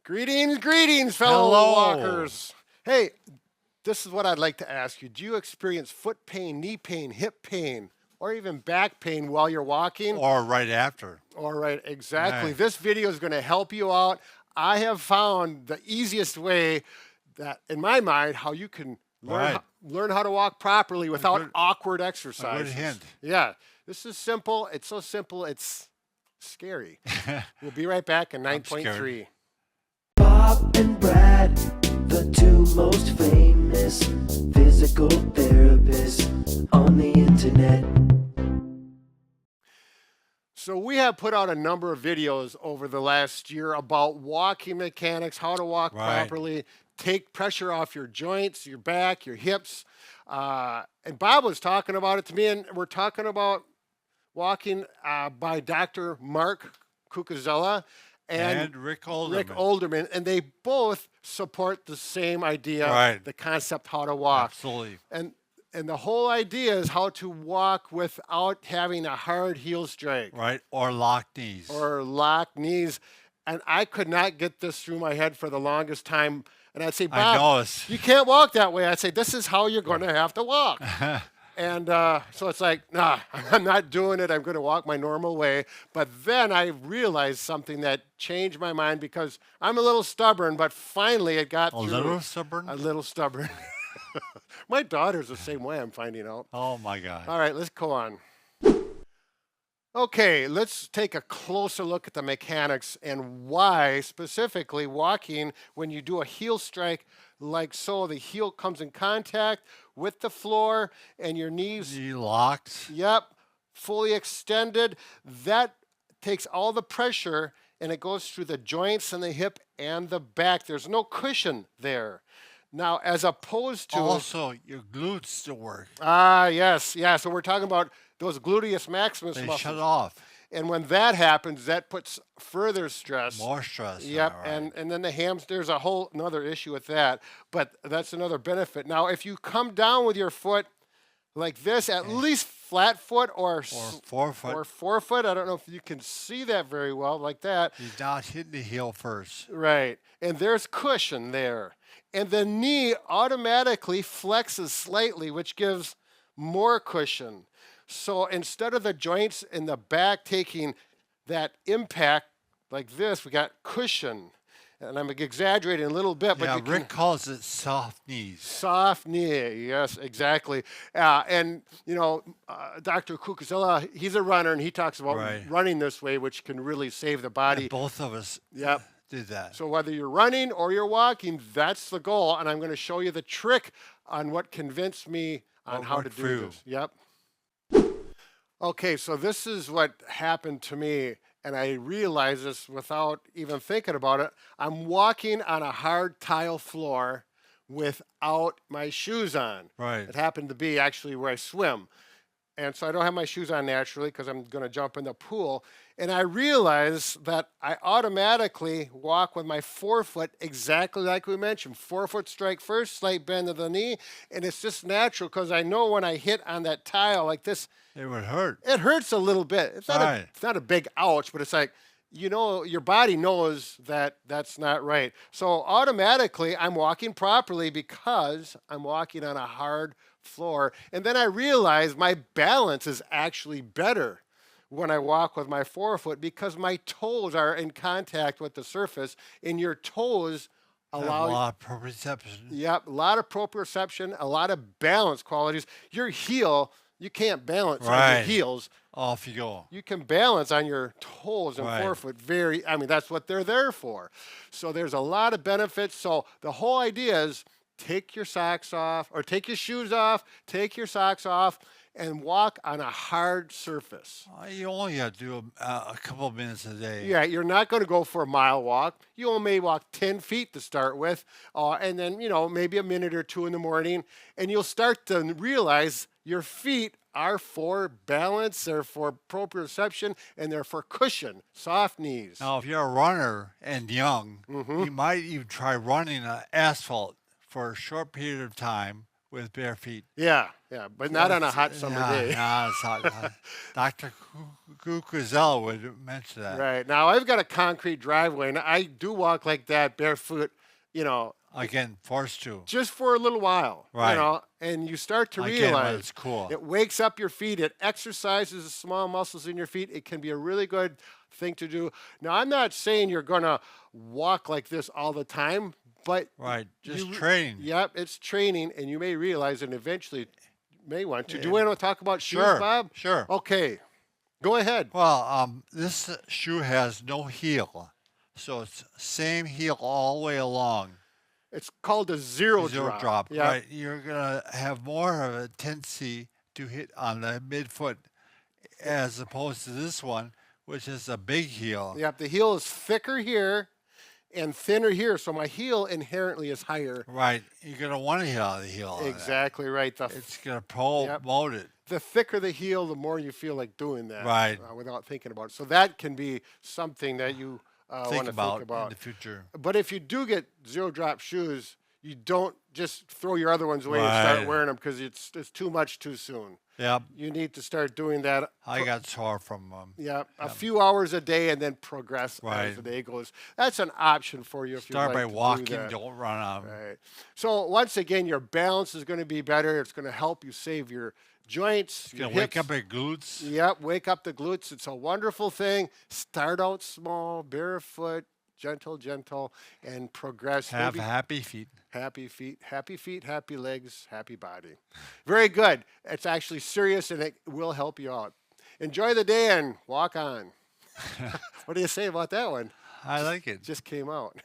Greetings, greetings, fellow Hello. walkers. Hey, this is what I'd like to ask you. Do you experience foot pain, knee pain, hip pain, or even back pain while you're walking? Or right after. All right, exactly. Right. This video is going to help you out. I have found the easiest way that, in my mind, how you can Right. learn how to walk properly without good- awkward exercises. hint. Yeah, this is simple. It's so simple, it's scary. We'll be right back in I'm scared. 9.3. Bob and Brad, the two most famous physical therapists on the internet. So we have put out a number of videos over the last year about walking mechanics, how to walk Right. properly, take pressure off your joints, your back, your hips. And Bob was talking about it to me, and we're talking about walking by Dr. Mark Cucuzella And Rick Olderman. Rick Olderman, and they both support the same idea, Right. the concept how to walk. Absolutely. And the whole idea is how to walk without having a hard heel strike Right. Or locked knees. or locked knees. And I could not get this through my head for the longest time. And I'd say, I Bob, know it's you can't walk that way. I'd say, this is how you're going to have to walk. And so it's like, nah, I'm not doing it. I'm going to walk my normal way. But then I realized something that changed my mind because I'm a little stubborn, but finally it got a through. little stubborn. A little stubborn. My daughter's the same way, I'm finding out. Oh my God. All right, let's go on. Okay, let's take a closer look at the mechanics and why specifically walking when you do a heel strike like so, the heel comes in contact with the floor and your knees, Knee locked. yep, fully extended. That takes all the pressure and it goes through the joints and the hip and the back. There's no cushion there. Now, as opposed to Also, your glutes still work. yes, yeah. So we're talking about those gluteus maximus They muscles. shut off. And when that happens, that puts further stress. More stress. Yep, All right. and then the hams, there's a whole another issue with that, but that's another benefit. Now, if you come down with your foot like this, at least flat foot or forefoot. or forefoot, I don't know if you can see that very well, like that. He's not hitting the heel first. Right, and there's cushion there. And the knee automatically flexes slightly, which gives more cushion. So instead of the joints in the back taking that impact like this, we got cushion. And I'm exaggerating a little bit, but Yeah, you can- Rick calls it soft knees. soft knee, yes, exactly. And, you know, Dr. Cucuzella, he's a runner, and he talks about Right. running this way, which can really save the body. And both of us Yep. did that. So whether you're running or you're walking, that's the goal. And I'm going to show you the trick on what convinced me on What how to worked do for you. this. Yep. Okay, so this is what happened to me. And I realized this without even thinking about it. I'm walking on a hard tile floor without my shoes on. Right. It happened to be actually where I swim. And so I don't have my shoes on naturally because I'm going to jump in the pool. And I realize that I automatically walk with my forefoot exactly like we mentioned. Forefoot strike first, slight bend of the knee. And it's just natural because I know when I hit on that tile like this, It would hurt. it hurts a little bit. It's not, Right. it's not a big ouch, but it's like, you know, your body knows that that's not right. So automatically, I'm walking properly because I'm walking on a hard floor. And then I realize my balance is actually better when I walk with my forefoot because my toes are in contact with the surface, and your toes Have allow a lot of proprioception. Yep, a lot of proprioception, a lot of balance qualities. Your heel, you can't balance on your Right. heels. Off you go. You can balance on your toes and Right. forefoot that's what they're there for. So there's a lot of benefits. So the whole idea is take your socks off or take your shoes off, take your socks off and walk on a hard surface. You only have to do a couple of minutes a day. Yeah, you're not going to go for a mile walk. You only may walk 10 feet to start with, and then, you know, maybe a minute or two in the morning, and you'll start to realize your feet are for balance, they're for proprioception, and they're for cushion, soft knees. Now, if you're a runner and young, Mm-hmm. you might even try running on asphalt for a short period of time with bare feet. Yeah, yeah, but not on a hot summer day. Yeah, it's hot. Dr. Cucuzella would mention that. Right. Now I've got a concrete driveway and I do walk like that barefoot, you know, Again, forced to. just for a little while. Right. You know, and you start to Again, when realize it's cool. it wakes up your feet, it exercises the small muscles in your feet. It can be a really good thing to do. Now I'm not saying you're gonna walk like this all the time, but Right. Just you- training. Yep, it's training and you may realize and eventually may want to. Do you want to talk about shoes, Sure. Bob? Sure. Okay. Go ahead. Well, this shoe has no heel. So it's same heel all the way along. It's called a zero drop. Yeah. Right. You're going to have more of a tendency to hit on the midfoot as opposed to this one, which is a big heel. Yep. The heel is thicker here and thinner here, so my heel inherently is higher. Right. You're going to want to hit on the heel. on that. Exactly right. It's going to promote it. The thicker the heel, the more you feel like doing that. Right. Without thinking about it. So that can be something that you want Think to about think about. in the future. But if you do get zero drop shoes, you don't just throw your other ones away and start Right. wearing them because it's too much too soon. Yep. You need to start doing that. I got sore from Yeah, a few hours a day and then progress as Right. the day goes. That's an option for you if you start like by to do walking. that. Don't run on. Right. So once again, your balance is going to be better. It's going to help you save your joints. It's your going to wake hips. up your glutes. Yep, wake up the glutes. It's a wonderful thing. Start out small, barefoot, gentle, and progress. Have Maybe happy feet. happy feet, happy legs, happy body. Very good. It's actually serious and it will help you out. Enjoy the day and walk on. What do you say about that one? I like it. Just came out.